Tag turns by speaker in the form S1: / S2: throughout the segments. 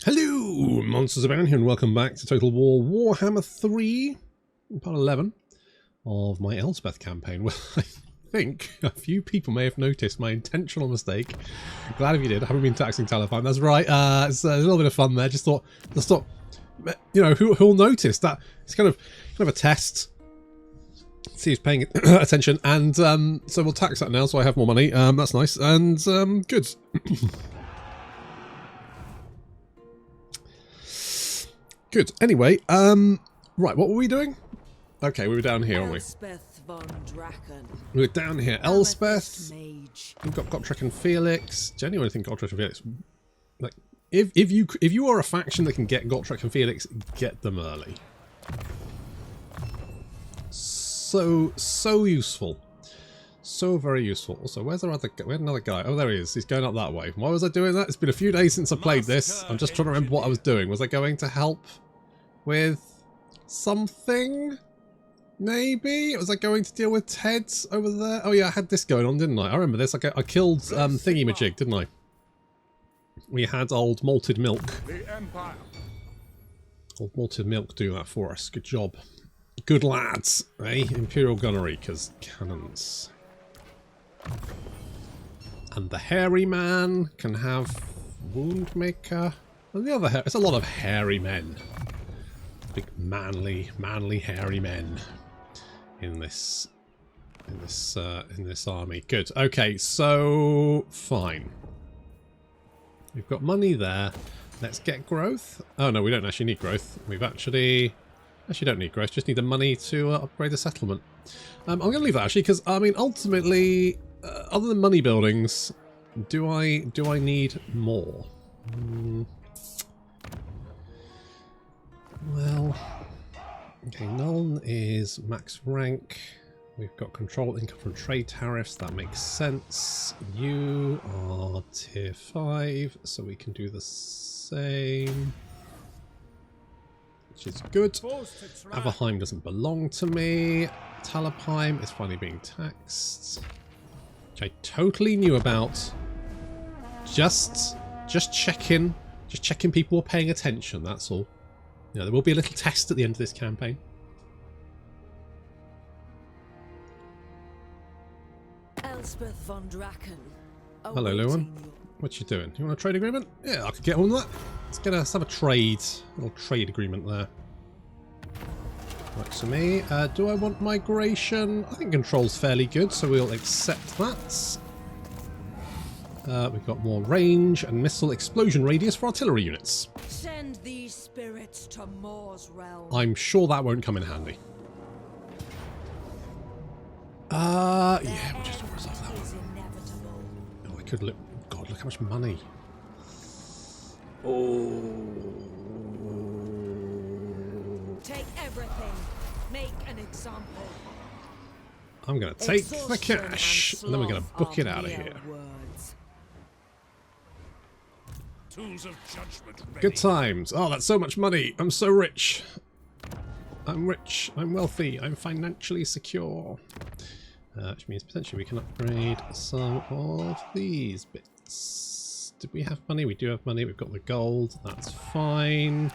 S1: Hello, Monsters Abound here, and welcome back to Total War Warhammer 3, part 11 of my Elspeth campaign. Well, I think a few people may have noticed my intentional mistake. Glad if you did. I haven't been taxing Telephone. That's right. It's a little bit of fun there. Just thought, you know, who'll notice that it's kind of a test. See who's paying attention, and so we'll tax that now, so I have more money. That's nice and good. Good. Anyway, right, what were we doing? Okay, we were down here, weren't we?
S2: Elspeth von Draken.
S1: We were down here. Elspeth.
S2: Mage.
S1: We've got Gotrek and Felix. Genuinely think Gotrek and Felix. Like, if you are a faction that can get Gotrek and Felix, get them early. So useful. So very useful. Also, where's our other guy? We had another guy. Oh, there he is. He's going up that way. Why was I doing that? It's been a few days since I played this. I'm just trying to remember what I was doing. Was I going to help with something? Maybe? Was I going to deal with Ted over there? Oh yeah, I had this going on, didn't I? I remember this. I killed Thingy-Majig, didn't I? We had old malted milk. Old malted milk do that for us. Good job. Good lads, eh? Imperial gunnery, because cannons. And the hairy man can have Woundmaker. And the other, it's a lot of hairy men. Big manly hairy men in this army. Good. Okay, so fine. We've got money there. Let's get growth. Oh no, we don't actually need growth. We've actually don't need growth. Just need the money to upgrade the settlement. I'm going to leave that actually because I mean ultimately, other than money buildings, do I need more? Well, okay. Nuln is max rank. We've got control income from trade tariffs. That makes sense. You are tier 5, so we can do the same. Which is good. Averheim doesn't belong to me. Talapheim is finally being taxed. Which I totally knew about. Just checking. Just checking people were paying attention, that's all. You know, there will be a little test at the end of this campaign.
S2: Elspeth von Draken.
S1: Hello, Lewin. What you doing? You want a trade agreement? Yeah, I could get on that. Let's have a trade. A little trade agreement there. Works for me. Do I want migration? I think control's fairly good, so we'll accept that. We've got more range and missile explosion radius for artillery units.
S2: Send these spirits to Moor's realm.
S1: I'm sure that won't come in handy. Yeah, we'll just resolve that one. Oh, I could look. God, look how much money. Oh.
S2: Take everything. Make an example.
S1: I'm going to take the cash, and then we're going to book it out of here.
S3: Tools of judgment ready.
S1: Good times. Oh, that's so much money. I'm so rich. I'm rich. I'm wealthy. I'm financially secure. Which means potentially we can upgrade some of these bits. Did we have money? We do have money. We've got the gold. That's fine.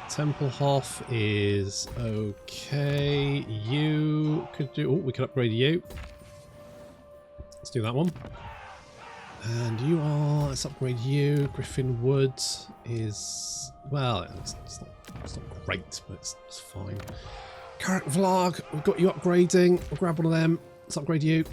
S1: Templehof is okay. You could do... Oh, we could upgrade you. Let's do that one. And you are... Let's upgrade you. Griffin Wood is... Well, it's not great, but it's fine. Carrot Vlog, we've got you upgrading. We'll grab one of them. Let's upgrade you.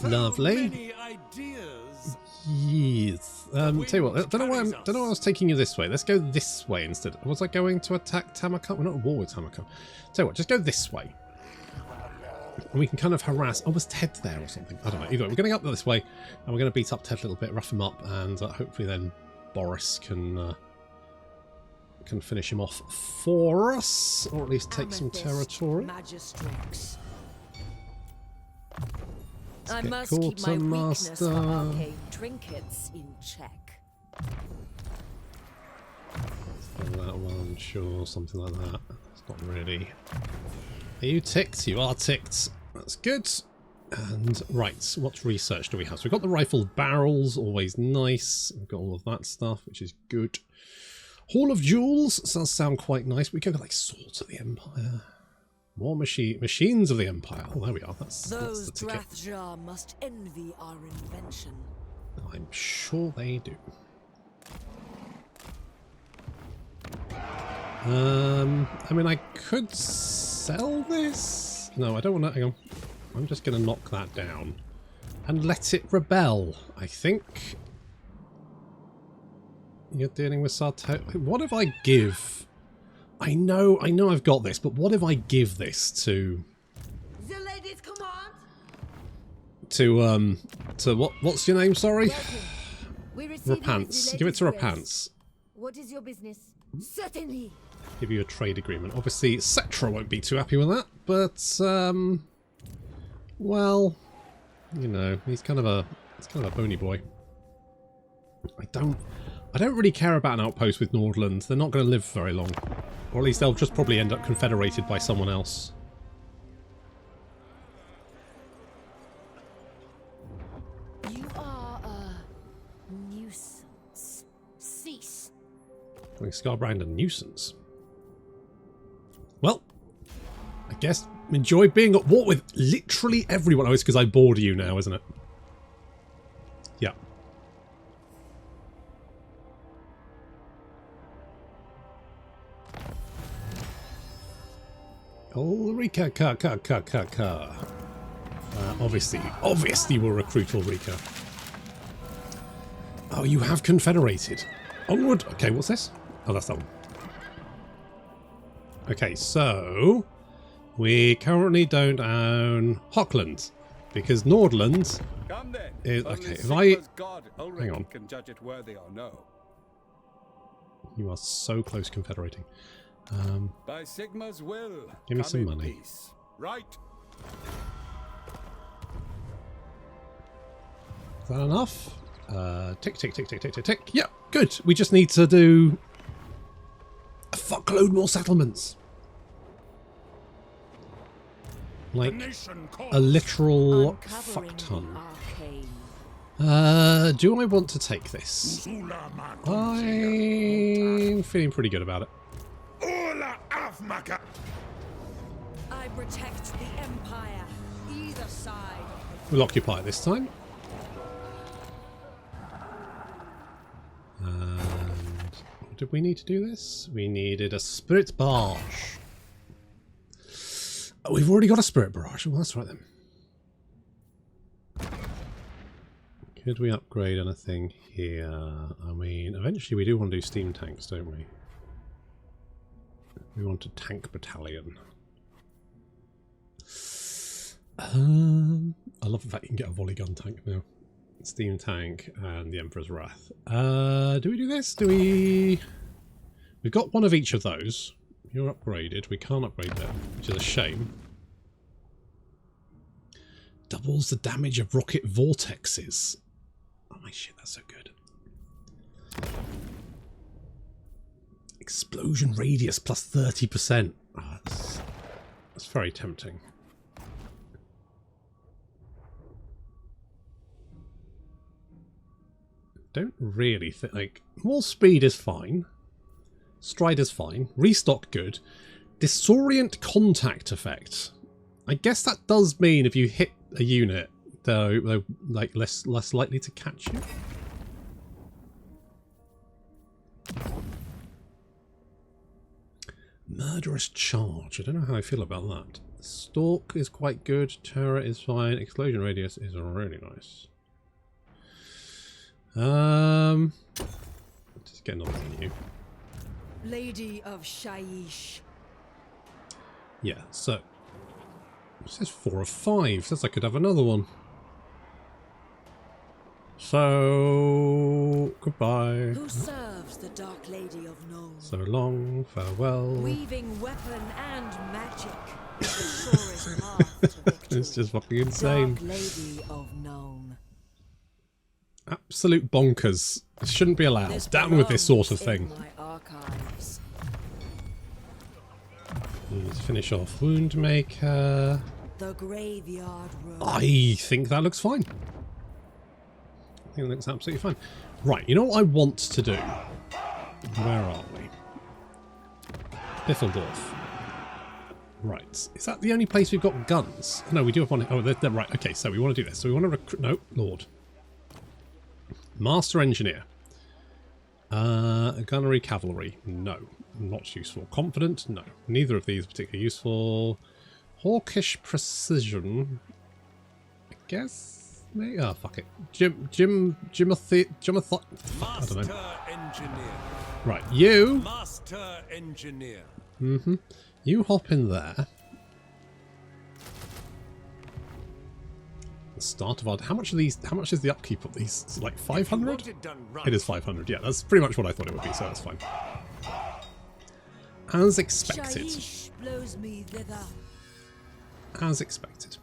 S1: Lovely.
S3: Many ideas.
S1: Yes. Tell you what, don't know why I was taking you this way. Let's go this way instead. Was I going to attack Tamakon? We're not at war with Tamakon. Tell you what, just go this way. And we can kind of harass... Oh, was Ted there or something? I don't know. Either way, we're going to go up this way, and we're going to beat up Ted a little bit, rough him up, and hopefully then Boris can finish him off for us, or at least take some territory.
S2: I must keep my weakness for arcane trinkets in check.
S1: That one, sure, something like that. It's not really. Are you ticked? You are ticked. That's good. And right, what research do we have? So we've got the rifled barrels, always nice. We've got all of that stuff, which is good. Hall of Jewels does sound quite nice. We could go like Swords of the Empire. More machines of the Empire. Oh, there we are. That's the ticket.
S2: Those must envy our invention.
S1: I'm sure they do. I mean, I could sell this. No, I don't want to. Hang on. I'm just going to knock that down and let it rebel, I think. You're dealing with Sarto. What if I give... I know I've got this, but what if I give this to...
S2: The lady's command?
S1: To what's your name, sorry?
S2: Welcome.
S1: Rapance. Give it to Rapance.
S2: What is your business? Certainly.
S1: Give you a trade agreement. Obviously, Cetra won't be too happy with that, but, well, you know, he's kind of a bony boy. I don't really care about an outpost with Nordland. They're not going to live very long. Or at least they'll just probably end up confederated by someone else.
S2: You are a nuisance. Cease.
S1: Calling Scarbrand a nuisance. Well, I guess enjoy being at war with literally everyone. Oh, it's because I border you now, isn't it? Yeah. Ulrika, obviously we'll recruit Ulrika. Oh, you have confederated. Onward. Okay, what's this? Oh, that's that one. Okay, so we currently don't own Hockland because Nordland is okay. If I hang on,
S4: can judge it worthy or no.
S1: You are so close confederating.
S4: By Sigma's will.
S1: Give me some money.
S4: Peace. Right.
S1: Is that enough? Tick, tick, tick, tick, tick, tick, tick. Yeah, good. We just need to do a fuckload more settlements. Like a literal fuck ton. Do I want to take this? I'm feeling pretty good about it.
S2: I protect the Empire. Either side.
S1: We'll occupy it this time. And did we need to do this? We needed a spirit barrage. Oh, we've already got a spirit barrage. Well, that's right then. Could we upgrade anything here? I mean, eventually we do want to do steam tanks, don't we? We want a tank battalion. I love the fact you can get a volley gun tank now. Steam tank and the Emperor's Wrath. Do we do this? Do we... We've got one of each of those. You're upgraded. We can't upgrade them, which is a shame. Doubles the damage of rocket vortexes. Oh my shit, that's so good. Explosion radius plus 30%. Oh, that's very tempting. Don't really think, like, more speed is fine. Stride is fine. Restock good. Disorient contact effect. I guess that does mean if you hit a unit, they're like less likely to catch you. Murderous charge. I don't know how I feel about that. Stalk is quite good. Terror is fine. Explosion radius is really nice. Just get another menu.
S2: Lady of Shaiish.
S1: Yeah, so it says 4 of 5. Says I could have another one. So goodbye.
S2: Who serves the Dark Lady of Nuln?
S1: So long, farewell.
S2: Weaving weapon and magic is the surest path to victory.
S1: It's just fucking insane.
S2: Dark Lady of Nuln.
S1: Absolute bonkers. It shouldn't be allowed.
S2: This
S1: Down with this sort of
S2: belongs
S1: thing.
S2: in my archives.
S1: Let's finish off Woundmaker.
S2: The graveyard road.
S1: I think that looks fine. I think it looks absolutely fine. Right, you know what I want to do? Where are we? Biffledorf. Right, is that the only place we've got guns? No, we do have one. Oh, they're right. Okay, so we want to do this. So we want to recruit. No, Lord. Master Engineer. Gunnery Cavalry. No, not useful. Confident. No, neither of these are particularly useful. Hawkish Precision. I guess. Maybe. Oh, fuck it. I don't know.
S3: Engineer.
S1: Right, you.
S3: Master Engineer.
S1: You hop in there. The start of our... How much is the upkeep of these? Is it like 500? It is 500, yeah. That's pretty much what I thought it would be, so that's fine. As expected.
S2: Shaiish blows me thither.
S1: As expected.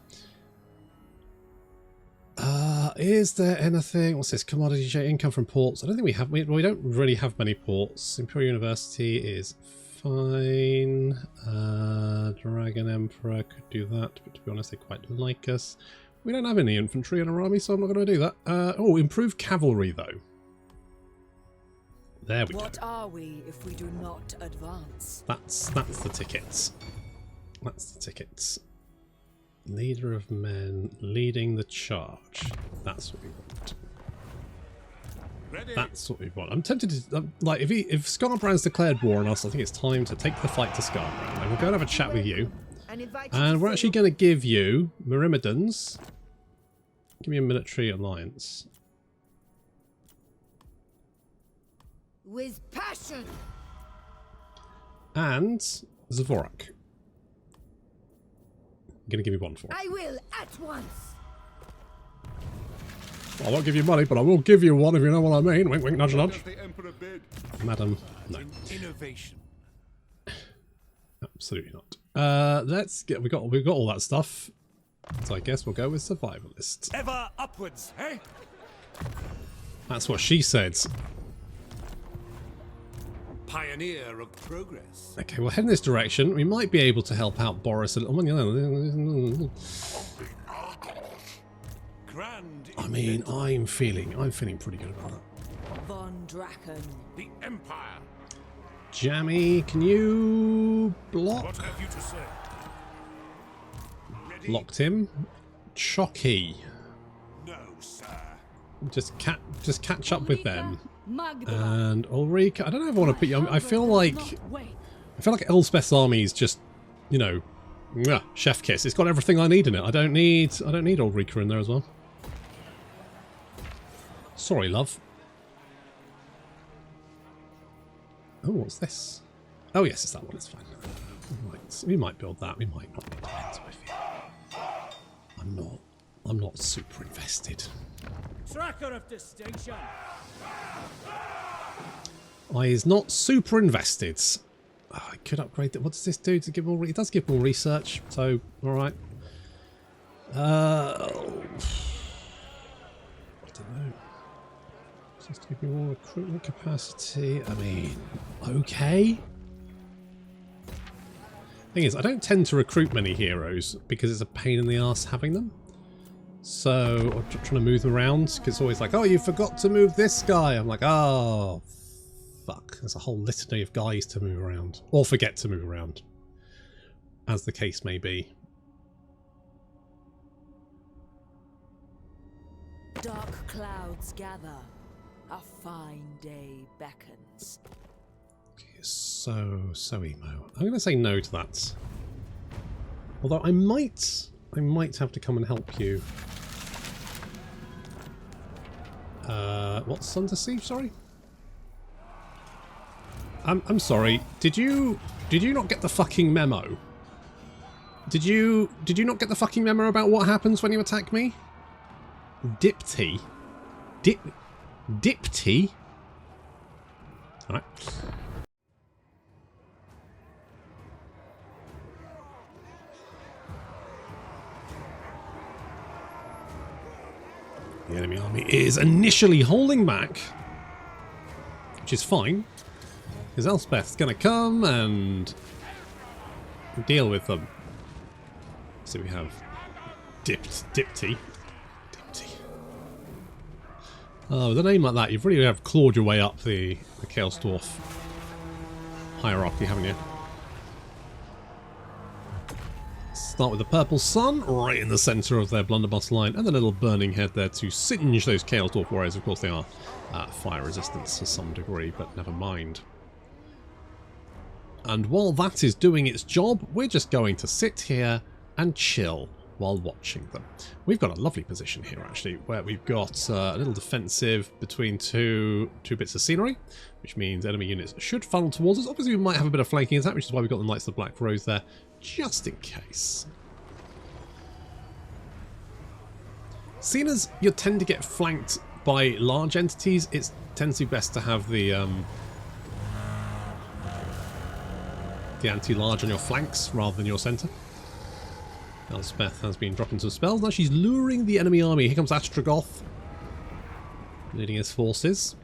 S1: Is there anything... What's this? Commodity share, income from ports. I don't think we have... We don't really have many ports. Imperial University is fine. Dragon Emperor could do that, but to be honest, they quite like us. We don't have any infantry in our army, so I'm not going to do that. Oh, improved cavalry, though. There we go.
S2: What are we if we do not advance?
S1: That's the tickets. That's the tickets. Leader of men leading the charge. That's what we want.
S3: Ready.
S1: That's what we want. I'm tempted to like if Scarbrand's declared war on us, I think it's time to take the fight to Scarbrand. And we'll go and have a chat with you. And we're actually going to give you Myrmidons. Give me a military alliance.
S2: With passion.
S1: And Zavorak. You're going to give me one for it.
S2: I will at once.
S1: I won't give you money, but I will give you one if you know what I mean. Wink, wink, nudge, nudge.
S4: The Emperor bid?
S1: Madam, no.
S3: Innovation.
S1: Absolutely not. Let's get. We've got all that stuff. So I guess we'll go with survivalist.
S3: Ever upwards, eh?
S1: That's what she said.
S3: Pioneer of progress.
S1: Okay, we'll head in this direction. We might be able to help out Boris a little.
S3: Grand.
S1: I mean, I'm feeling pretty good about that.
S2: Von Draken.
S3: The Empire.
S1: Jammy, can you block?
S3: What have you to say? Ready?
S1: Blocked him. Chocky.
S3: No, sir.
S1: Just catch up with them.
S2: Magdala.
S1: And Ulrika, I don't know if I want to put you. I feel like Elspeth's army is just, you know, chef kiss. It's got everything I need in it. I don't need Ulrika in there as well. Sorry, love. Oh, what's this? Oh yes, it's that one. It's fine. We might build that. We might not. It depends how I feel. I'm not super invested.
S5: Tracker of distinction.
S1: I is not super invested. Oh, I could upgrade that. What does this do to give more? It does give more research. So, all right. I don't know. Just to give me more recruitment capacity. I mean, okay. Thing is, I don't tend to recruit many heroes because it's a pain in the ass having them. So I'm trying to move them around because it's always like, oh, you forgot to move this guy. I'm like, oh, fuck. There's a whole litany of guys to move around. Or forget to move around. As the case may be.
S2: Dark clouds gather. A fine day beckons.
S1: So emo. I'm going to say no to that. Although I might have to come and help you. What's Sun to Sea? Sorry. I'm sorry. Did you not get the fucking memo? Did you not get the fucking memo about what happens when you attack me? Dipty. Dipty. All right. The enemy army is initially holding back, which is fine, because Elspeth's going to come and deal with them. So we have Dipty. Oh, with a name like that, you've really have clawed your way up the Chaos Dwarf hierarchy, haven't you? Start with the purple sun, right in the centre of their blunderbuss line, and the little burning head there to singe those Chaos Dwarf warriors. Of course, they are fire resistance to some degree, but never mind. And while that is doing its job, we're just going to sit here and chill while watching them. We've got a lovely position here, actually, where we've got a little defensive between two bits of scenery, which means enemy units should funnel towards us. Obviously, we might have a bit of flanking attack, which is why we've got the Knights of the Black Rose there, just in case. Seeing as you tend to get flanked by large entities, it tends to be best to have the anti-large on your flanks rather than your centre. Elspeth has been dropping some spells. Now she's luring the enemy army. Here comes Ostrogoth, leading his forces.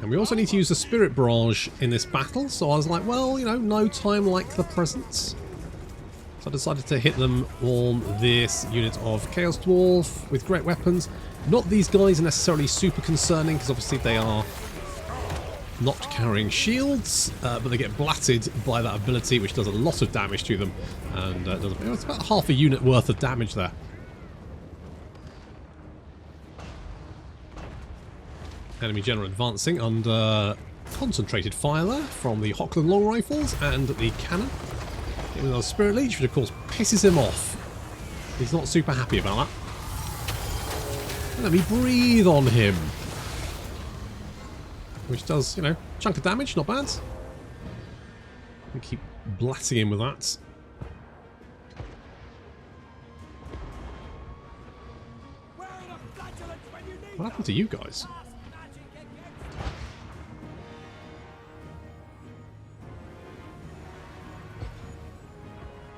S1: And we also need to use the Spirit Barrage in this battle. So I was like, well, you know, no time like the present. So I decided to hit them on this unit of Chaos Dwarf with great weapons. Not these guys are necessarily super concerning, because obviously they are not carrying shields, but they get blatted by that ability, which does a lot of damage to them, and it's about half a unit worth of damage there. Enemy general advancing under concentrated fire there from the Hochland long rifles and the cannon. With our Spirit Leech, which of course pisses him off. He's not super happy about that. Let me breathe on him. Which does, you know, chunk of damage, not bad. We keep blatting him with that. What happened to you guys?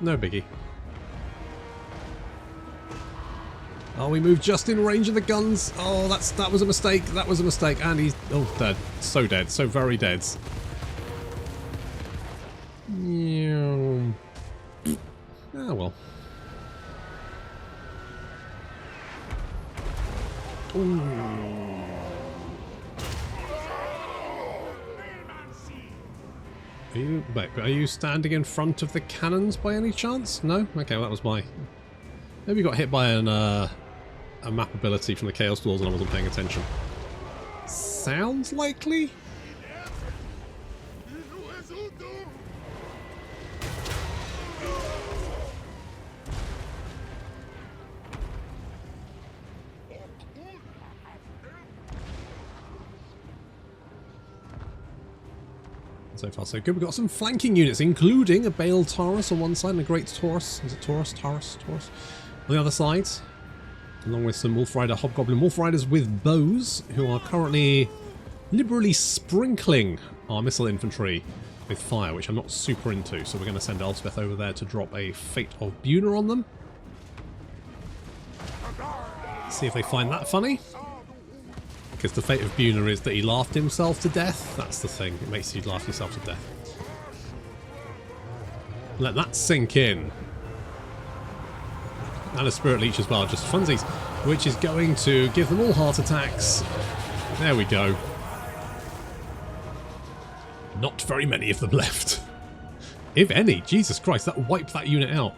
S1: No biggie. Oh, we moved just in range of the guns. Oh, that was a mistake. That was a mistake. And he's dead. So dead. So very dead. Ah, well. Ooh. Are you standing in front of the cannons by any chance? No? Okay, well, that was my... Maybe got hit by a map ability from the Chaos Dwarves and I wasn't paying attention. Sounds likely? So far so good. We've got some flanking units, including a Bale Taurus on one side and a Great Taurus. Is it Taurus? Taurus? On the other side. Along with some Wolf Rider Hobgoblin Wolf Riders with bows, who are currently liberally sprinkling our missile infantry with fire, which I'm not super into. So we're going to send Elspeth over there to drop a Fate of Buna on them. See if they find that funny. Because the fate of Buna is that he laughed himself to death. That's the thing. It makes you laugh yourself to death. Let that sink in. And a Spirit Leech as well, just funsies. Which is going to give them all heart attacks. There we go. Not very many of them left. If any. Jesus Christ, that wiped that unit out.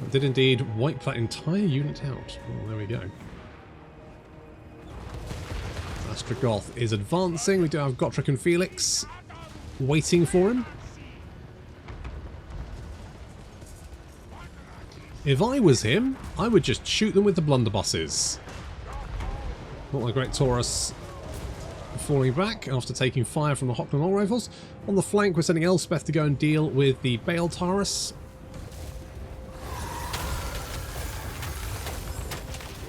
S1: That did indeed wipe that entire unit out. Oh, there we go. Ostrogoth is advancing. We do have Gotrek and Felix waiting for him. If I was him, I would just shoot them with the blunderbusses. Not the Great Taurus falling back after taking fire from the Hochland long rifles. On the flank, we're sending Elspeth to go and deal with the Bale Taurus.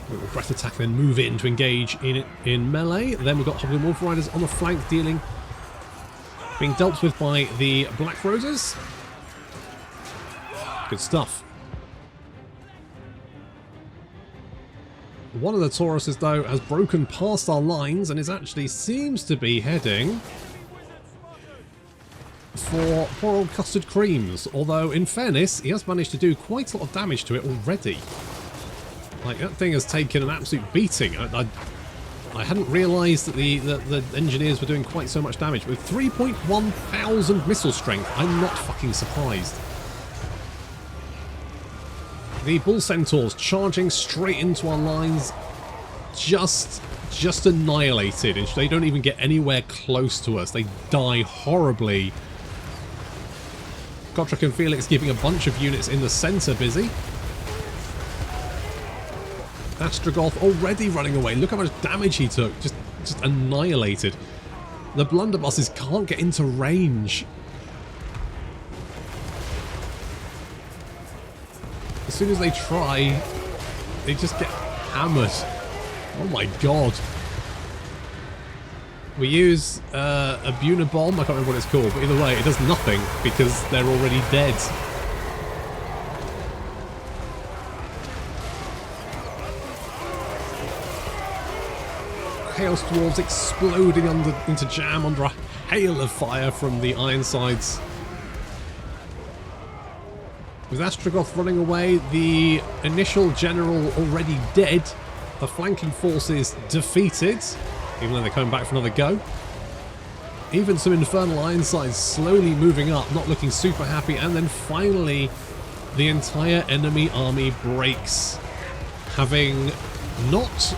S1: Little breath attack, then move in to engage in melee. Then we've got Hoglin Wolf Riders on the flank being dealt with by the Black Roses. Good stuff. One of the Tauruses, though, has broken past our lines and is actually seems to be heading for poor old Custard Creams, although in fairness, he has managed to do quite a lot of damage to it already. Like, that thing has taken an absolute beating. I hadn't realised that the engineers were doing quite so much damage. With 3.1 thousand missile strength, I'm not fucking surprised. The Bull Centaurs charging straight into our lines, just annihilated. They don't even get anywhere close to us. They die horribly. Gotrek and Felix keeping a bunch of units in the centre busy. Astrogoth already running away. Look how much damage he took. Just annihilated. The blunderbusses can't get into range. As soon as they try, they just get hammered. Oh my god. We use a Buna bomb. I can't remember what it's called, but either way, it does nothing because they're already dead. Chaos Dwarves exploding into jam under a hail of fire from the Ironsides. With Astrogoth running away, the initial general already dead, the flanking forces defeated, even though they're coming back for another go. Even some Infernal Ironsides slowly moving up, not looking super happy, and then finally the entire enemy army breaks, having not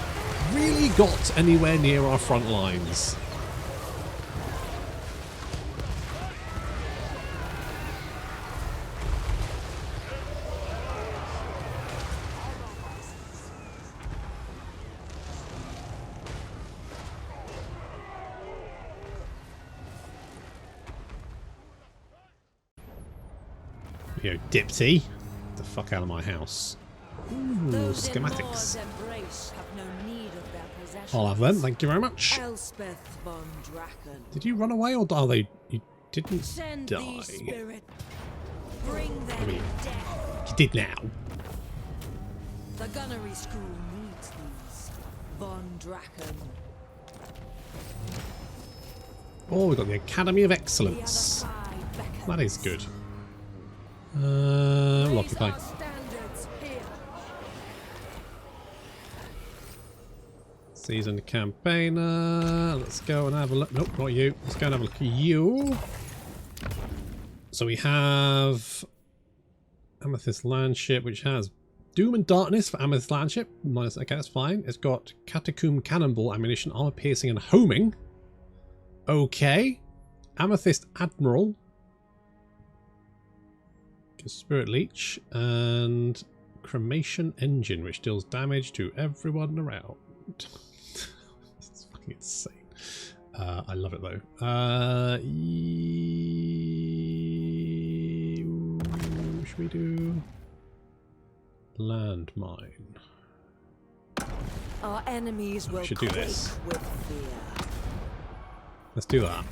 S1: really got anywhere near our front lines. You know, Dipsy, get the fuck out of my house. Ooh, schematics. I'll have them, thank you very much.
S2: Elspeth von Draken.
S1: Did you run away or die? You didn't
S2: Send
S1: die.
S2: these spirit. Bring them
S1: I mean,
S2: death.
S1: you did now.
S2: The gunnery school needs these. Von Draken.
S1: Oh, we've got the Academy of
S2: The other
S1: Excellence.
S2: side beckons.
S1: That is good. We'll
S2: Raise
S1: occupy.
S2: our standards here.
S1: Seasoned campaigner. Let's go and have a look. Nope, not you. Let's go and have a look at you. So we have Amethyst Landship, which has Doom and Darkness for Amethyst Landship. Nice, okay, that's fine. It's got Catacomb Cannonball Ammunition, Armor Piercing and Homing. Okay. Amethyst Admiral. Spirit Leech and Cremation Engine, which deals damage to everyone around. It's fucking insane. I love it though. Should we do landmine?
S2: Our enemies will
S1: should do this.
S2: quake with fear.
S1: Let's do that.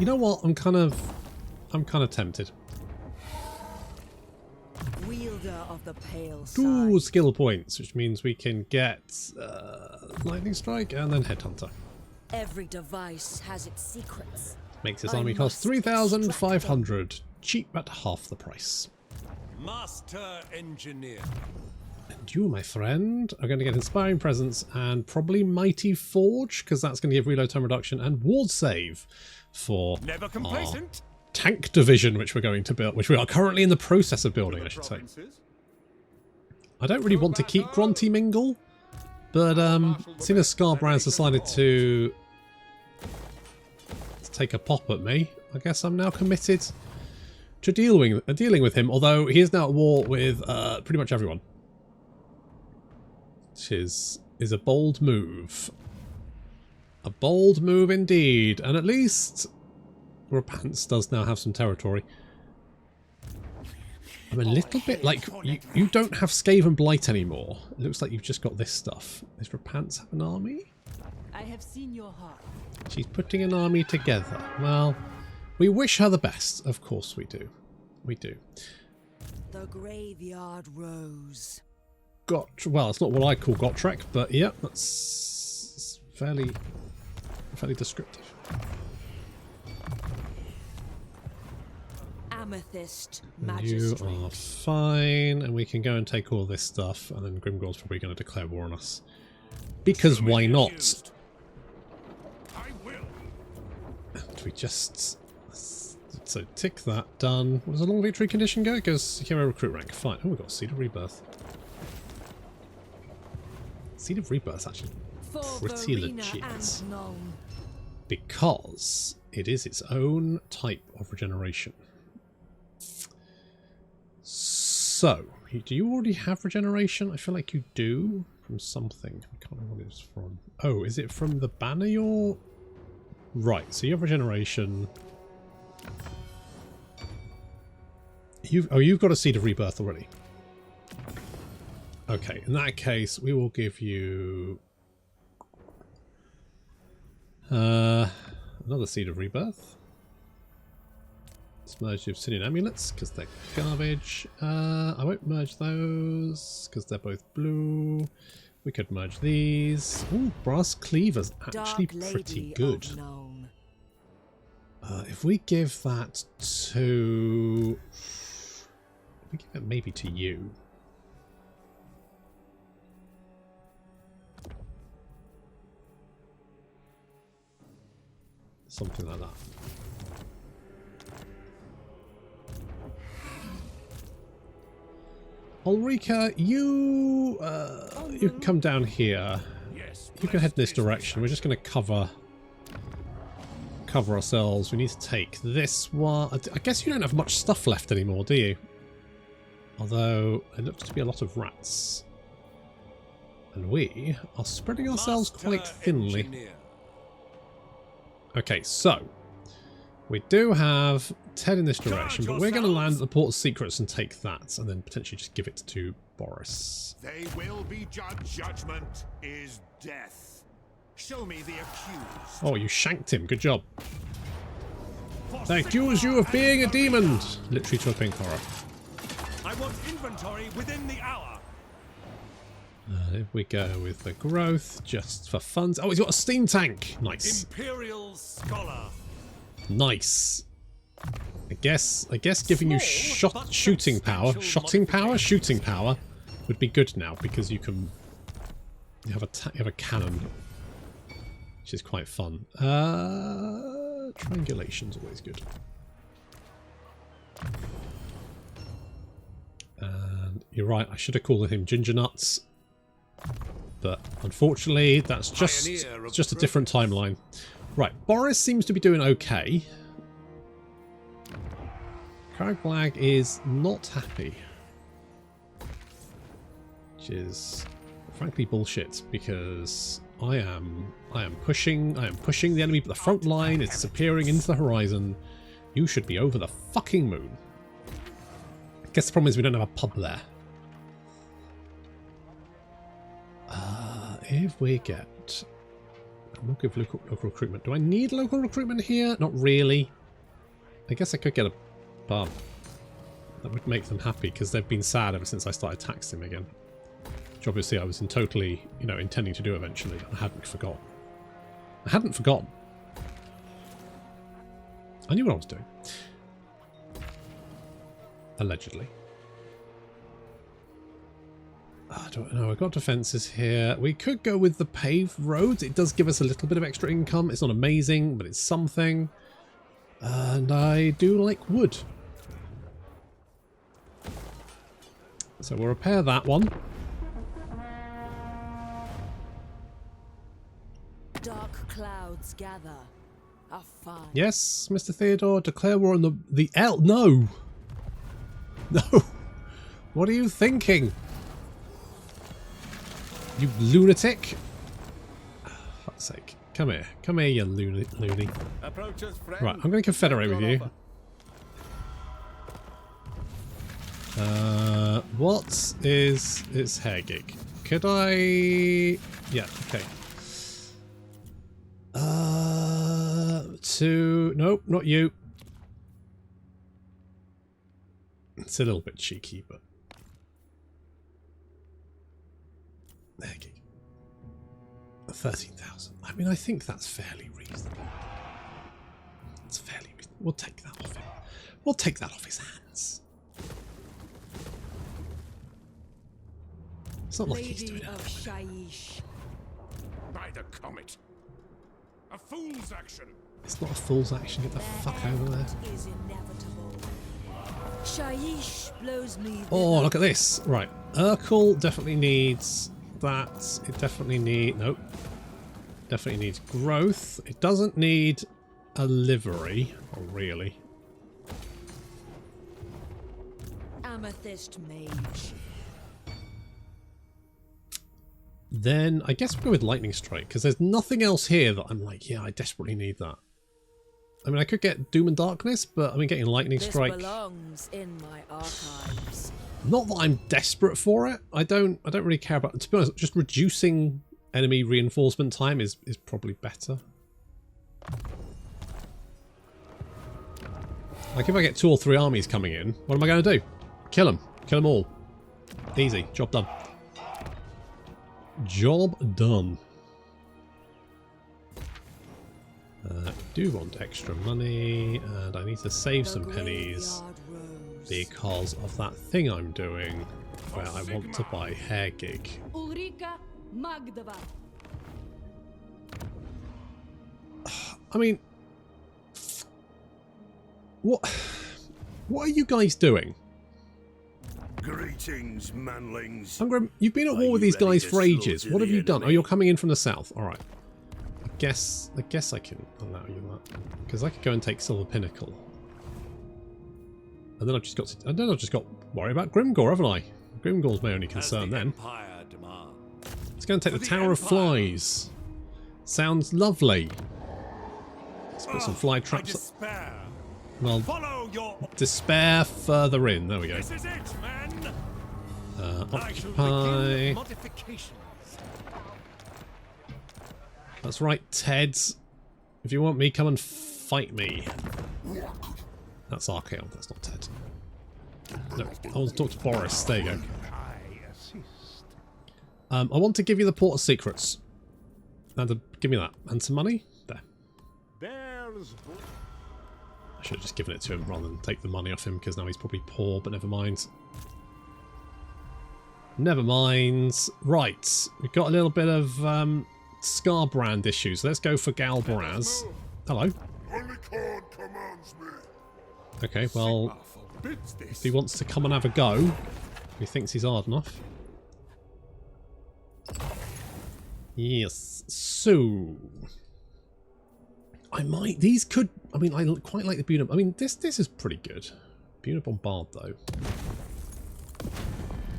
S1: You know what? I'm kind of tempted.
S2: Wielder of the pale
S1: Two
S2: side.
S1: skill points, which means we can get Lightning Strike and then Headhunter.
S2: Every device has its secrets.
S1: Makes this
S2: I
S1: army cost
S2: must
S1: 3,500. Cheap at half the price.
S3: Master Engineer.
S1: And you, my friend, are going to get Inspiring Presence and probably Mighty Forge, because that's going to give reload time reduction and ward save for
S3: Never complacent.
S1: tank division, which we're going to build, which we are currently in the process of building, I should say. I don't really want to keep Grunty Mingle, but seeing as Scarbrand's decided to take a pop at me, I guess I'm now committed to dealing with him, although he is now at war with pretty much everyone. Which is a bold move. A bold move indeed, and at least Repants does now have some territory. I'm a little bit like, you don't have Skaven Blight anymore. It looks like you've just got this stuff. Does Repants have an army?
S5: I have seen your heart.
S1: She's putting an army together. Well, we wish her the best. Of course we do. We do.
S2: The graveyard rose.
S1: Well, it's not what I call Gotrek, but yeah, that's fairly descriptive.
S2: Amethyst
S1: You
S2: Magistrate.
S1: are fine, and we can go and take all this stuff, and then Grimgor's probably going to declare war on us. Because why not?
S3: I will.
S1: And we just... So tick that, done. What does a long victory condition go? It goes hero recruit rank. Fine. Oh, we've got Seed of Rebirth. Seed of Rebirth's actually pretty legit. Because it is its own type of regeneration. So, do you already have regeneration? I feel like you do from something. I can't remember what it's from. Oh, is it from the banner you're... Right, so you have regeneration. You've got a Seed of Rebirth already. Okay, in that case, we will give you another Seed of Rebirth. Let's merge the Obsidian Amulets because they're garbage. I won't merge those because they're both blue. We could merge these. Ooh, Brass Cleaver's actually pretty good. If we give that to... We give it maybe to you. Something like that. Ulrika, you can come down here.
S3: Yes,
S1: You can head in this direction. We're just going to cover ourselves. We need to take this one. I guess you don't have much stuff left anymore, do you? Although it looks to be a lot of rats. And we are spreading ourselves quite thinly.
S3: Engineer.
S1: Okay, so we do have Ted in this direction, but we're going to land at the Port of Secrets and take that, and then potentially just give it to Boris.
S6: They will be judged. Judgment is death. Show me the accused.
S1: Oh, you shanked him. Good job. They accuse you of being a demon. Literally to a pink horror.
S3: I want inventory within the hour.
S1: If we go with the growth, just for fun. Oh, he's got a steam tank. Nice.
S3: Imperial Scholar.
S1: Nice. I guess giving you shooting power would be good now because you have a cannon, which is quite fun. Triangulation's always good. And you're right, I should have called him Ginger Nuts, but unfortunately that's just a different timeline. Right, Boris seems to be doing okay. Karaglag is not happy, which is frankly bullshit because I am pushing the enemy, but the front line is disappearing into the horizon. You should be over the fucking moon. I guess the problem is we don't have a pub there. If we get... We'll give local recruitment. Do I need local recruitment here? Not really. I guess I could get a pub. That would make them happy because they've been sad ever since I started taxing them again. Which obviously I was totally, intending to do eventually. I hadn't forgotten. I knew what I was doing. Allegedly. I don't know, I've got defences here. We could go with the paved roads. It does give us a little bit of extra income. It's not amazing, but it's something. And I do like wood. So we'll repair that one.
S2: Dark clouds gather. A fire.
S1: Yes, Mr. Theodore, declare war on the No! No! What are you thinking? You lunatic! Oh, fuck's sake. Come here, you loony. Right, I'm going to confederate with you. What is its hair gig? Could I... Yeah, okay. Nope, not you. It's a little bit cheeky, but... There you go. 13,000. I mean, I think that's fairly reasonable. It's fairly reasonable. We'll take that off him. We'll take that off his hands. It's not like he's doing
S2: Lady
S1: it.
S2: of Shaiish.
S6: By the comet. A fool's action.
S1: It's not a fool's action. Get the fuck over there.
S2: Is inevitable. Shaiish blows me.
S1: Oh, look at this. Right. Urkel definitely needs that. It definitely needs... Nope. Definitely needs growth. It doesn't need a livery. Oh, really?
S2: Amethyst mage.
S1: Then I guess we'll go with Lightning Strike, because there's nothing else here that I'm like, yeah, I desperately need that. I mean, I could get Doom and Darkness, but I mean, getting Lightning Strike...
S2: This belongs in my archives.
S1: Not that I'm desperate for it. I don't really care about it. To be honest, just reducing enemy reinforcement time is probably better. Like if I get 2 or 3 armies coming in, what am I going to do? Kill them. Kill them all. Easy. Job done. Job done. Do want extra money, and I need to save some pennies because of that thing I'm doing where I want to buy hair gig.
S5: Ulrika Magdava.
S1: I mean, what are you guys doing?
S7: Greetings, manlings.
S1: Hungrim, you've been at war with these guys for ages. What have you done? Oh, you're coming in from the south. All right. I guess I can allow you that because I could go and take Silver Pinnacle, and then I've just got to worry about Grimgor, haven't I? Grimgor's my only concern then. Let's go and take the Tower of Flies. Sounds lovely. Let's put some fly traps.
S3: Despair.
S1: Well,
S3: Follow your.
S1: despair further in. There we go.
S3: This is it, man.
S1: Occupy.
S3: Modifications.
S1: That's right, Teds. If you want me, come and fight me. That's Archaon, that's not Ted. No, I want to talk to Boris. There you go. I want to give you the Port of Secrets. And give me that. And some money. There. I should have just given it to him rather than take the money off him because now he's probably poor, but never mind. Never mind. Right, we've got a little bit of Scarbrand issues. Let's go for Galbraz. Hello. Okay, well, if he wants to come and have a go, if he thinks he's hard enough. Yes, so I might. These could. I mean, I quite like the Buna. I mean, this is pretty good. Buna Bombard though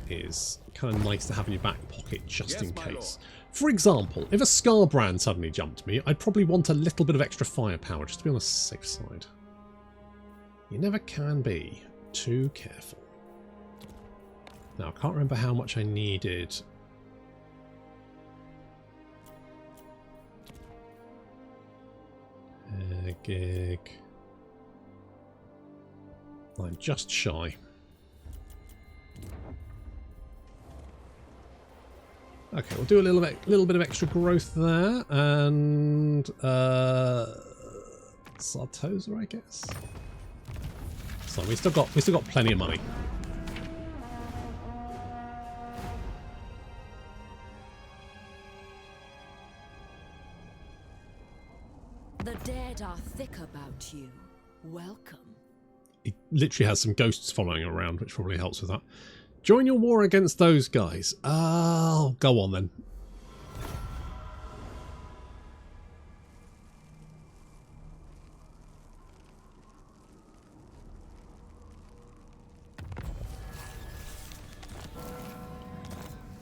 S1: is kind of nice to have in your back pocket just in case. For example, if a Scarbrand suddenly jumped me, I'd probably want a little bit of extra firepower just to be on the safe side. You never can be too careful. Now, I can't remember how much I needed. Gig. I'm just shy. Okay, we'll do a little bit of extra growth there, and Sartosa, I guess. So we still got plenty of money.
S2: The dead are thick about you. Welcome.
S1: He literally has some ghosts following around, which probably helps with that. Join your war against those guys. Oh, go on then.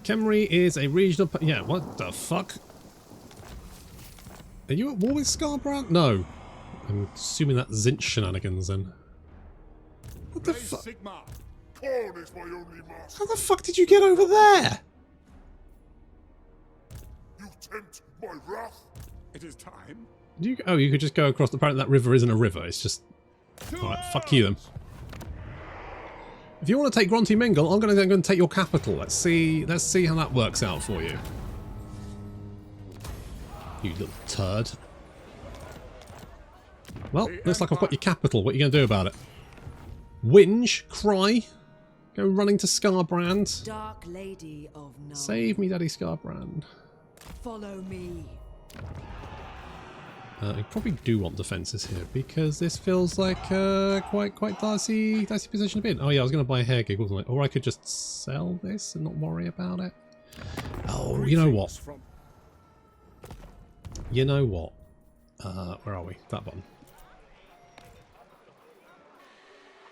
S1: Khemri is a regional... Yeah, what the fuck? Are you at war with Scarbrand? No. I'm assuming that's Zinch shenanigans then. What the fuck? How the fuck did you get over there?
S6: You tempt my wrath. It is time.
S1: You could just go across. Apparently that river isn't a river. It's just... Alright, fuck you then. If you want to take Grunty Mingle, I'm going to go and take your capital. Let's see how that works out for you. You little turd. Well, looks like I've got your capital. What are you going to do about it? Whinge, cry, go running to Scarbrand.
S2: Dark Lady of Nuln.
S1: Save me, Daddy Scarbrand.
S2: Follow me.
S1: I probably do want defences here because this feels like quite dicey position to be in. Oh yeah, I was going to buy a hair gig, wasn't I? Or I could just sell this and not worry about it. Oh, you know what? You know what? Where are we? That one.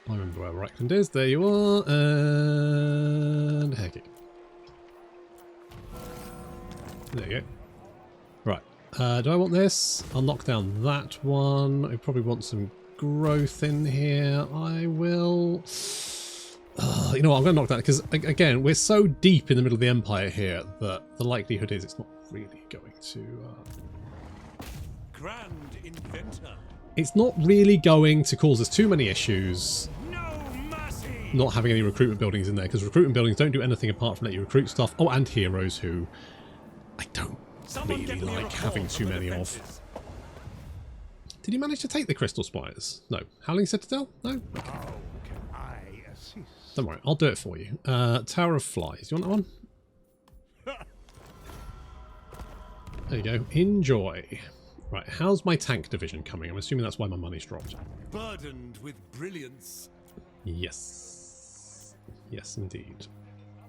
S1: I remember where Reichland is. There you are. And hair gig. There you go. Right. Do I want this? I'll knock down that one. I probably want some growth in here. I will... you know what? I'm going to knock that because, again, we're so deep in the middle of the Empire here that the likelihood is it's not really going to...
S3: Grand inventor.
S1: It's not really going to cause us too many issues.
S3: No mercy.
S1: Not having any recruitment buildings in there because recruitment buildings don't do anything apart from let you recruit stuff. Oh, and heroes who I don't really like having too many of. Did you manage to take the Crystal Spires? No. Howling Citadel? No? Okay.
S6: How can I assist?
S1: Don't worry, I'll do it for you. Tower of Flies. You want that one? There you go. Enjoy. Right, how's my tank division coming? I'm assuming that's why my money's dropped.
S3: Burdened with brilliance.
S1: Yes. Yes, indeed.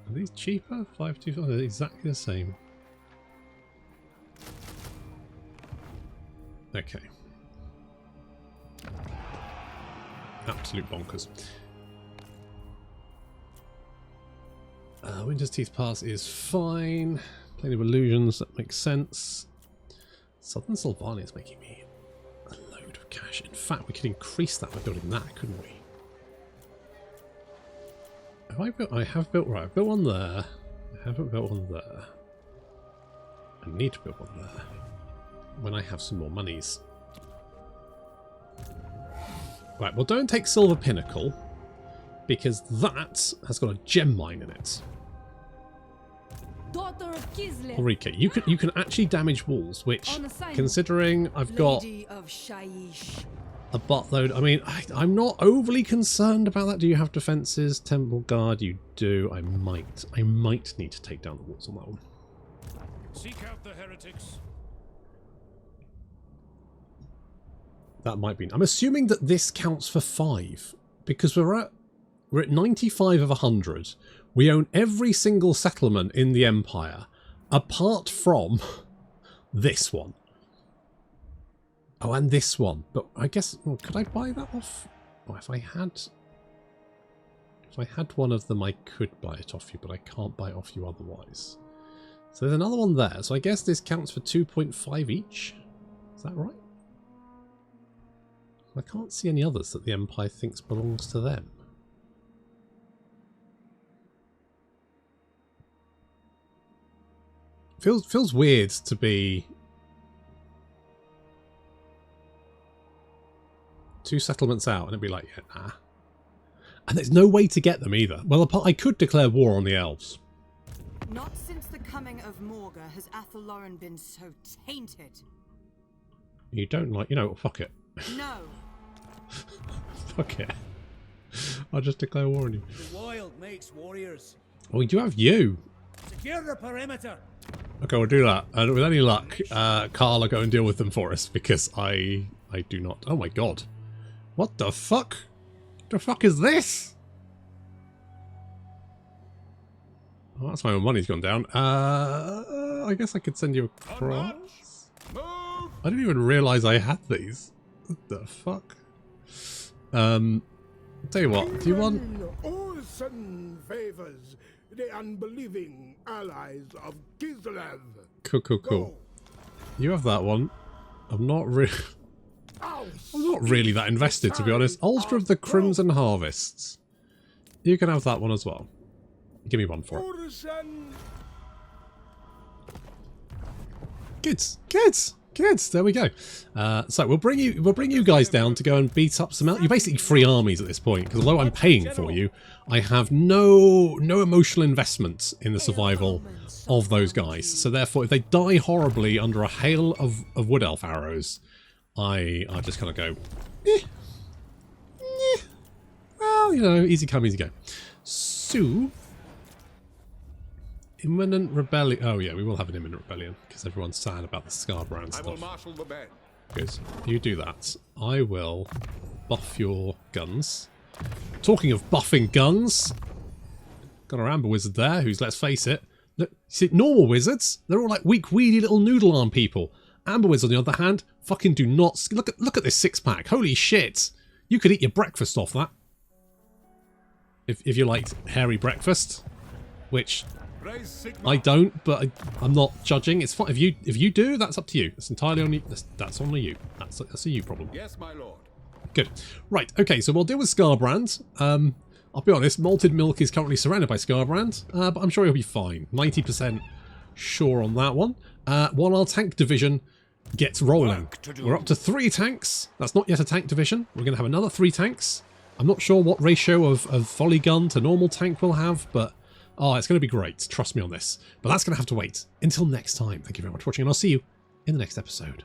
S1: Are these cheaper? 525? They're exactly the same. Okay. Absolute bonkers. Winter's Teeth Pass is fine. Plane of Illusions, that makes sense. Southern Sylvania is making me a load of cash. In fact, we could increase that by building that, couldn't we? Have I built? I have built. Right, I've built one there. I haven't built one there. I need to build one there when I have some more monies. Right, well, don't take Silver Pinnacle because that has got a gem mine in it.
S5: Daughter of Kislev.
S1: Ulrike, you can actually damage walls, which, considering I've got
S2: Lady of Shaiish.
S1: a buttload, I mean, I'm not overly concerned about that. Do you have defenses? Temple Guard, you do. I might need to take down the walls on that one.
S3: Seek out the heretics.
S1: That might be. I'm assuming that this counts for 5 because we're at 95 of 100. We own every single settlement in the Empire, apart from this one. Oh, and this one. But I guess, well, could I buy that off? Oh, if I had one of them, I could buy it off you, but I can't buy it off you otherwise. So there's another one there. So I guess this counts for 2.5 each. Is that right? I can't see any others that the Empire thinks belongs to them. Feels weird to be 2 settlements out and it'd be like, yeah, nah. And there's no way to get them either. Well, I could declare war on the elves.
S7: Not since the coming of Morga has Athelloren been so tainted.
S1: You don't like, you know, fuck it.
S7: No.
S1: Fuck it. I'll just declare war on you.
S3: The wild makes warriors.
S1: Oh, we do have you.
S3: Secure the perimeter.
S1: Okay, we'll do that. And with any luck, Carl will go and deal with them for us because I do not. Oh my god. What the fuck? The fuck is this? Oh, that's why my money's gone down. I guess I could send you across. I didn't even realise I had these. What the fuck? Tell you what, do you want...
S6: Olsen favors the unbelieving allies of Kislev.
S1: Cool. You have that one. I'm not really that invested, to be honest. Ulster of the Crimson Harvests. You can have that one as well. Give me one for it. Good. There we go. So we'll bring you guys down to go and beat up some. You're basically free armies at this point because although I'm paying for you, I have no emotional investment in the survival of those guys. So therefore, if they die horribly under a hail of wood elf arrows, I just kind of go. Well, well, you know, easy come, easy go. So, imminent rebellion. Oh yeah, we will have an imminent rebellion because everyone's sad about the Scarbrand
S4: I will
S1: stuff.
S4: marshal the men.
S1: Good. You do that. I will buff your guns. Talking of buffing guns, got our Amber Wizard there, who's, let's face it, look, see, normal wizards, they're all like weak, weedy little noodle arm people. Amber Wizard, on the other hand, fucking do not... Look at this six-pack. Holy shit. You could eat your breakfast off that. If you liked hairy breakfast, which
S4: Raise Sigma.
S1: I don't, but I'm not judging. It's fine. If you do, that's up to you. It's entirely on you. That's on you. That's a you problem.
S4: Yes, my lord.
S1: Good. Right, okay, so we'll deal with Scarbrand. I'll be honest, Malted Milk is currently surrounded by Scarbrand, but I'm sure he'll be fine. 90% sure on that one. While our tank division gets rolling. We're up to 3 tanks. That's not yet a tank division. We're going to have another 3 tanks. I'm not sure what ratio of volley gun to normal tank we'll have, but oh, it's going to be great. Trust me on this. But that's going to have to wait until next time. Thank you very much for watching, and I'll see you in the next episode.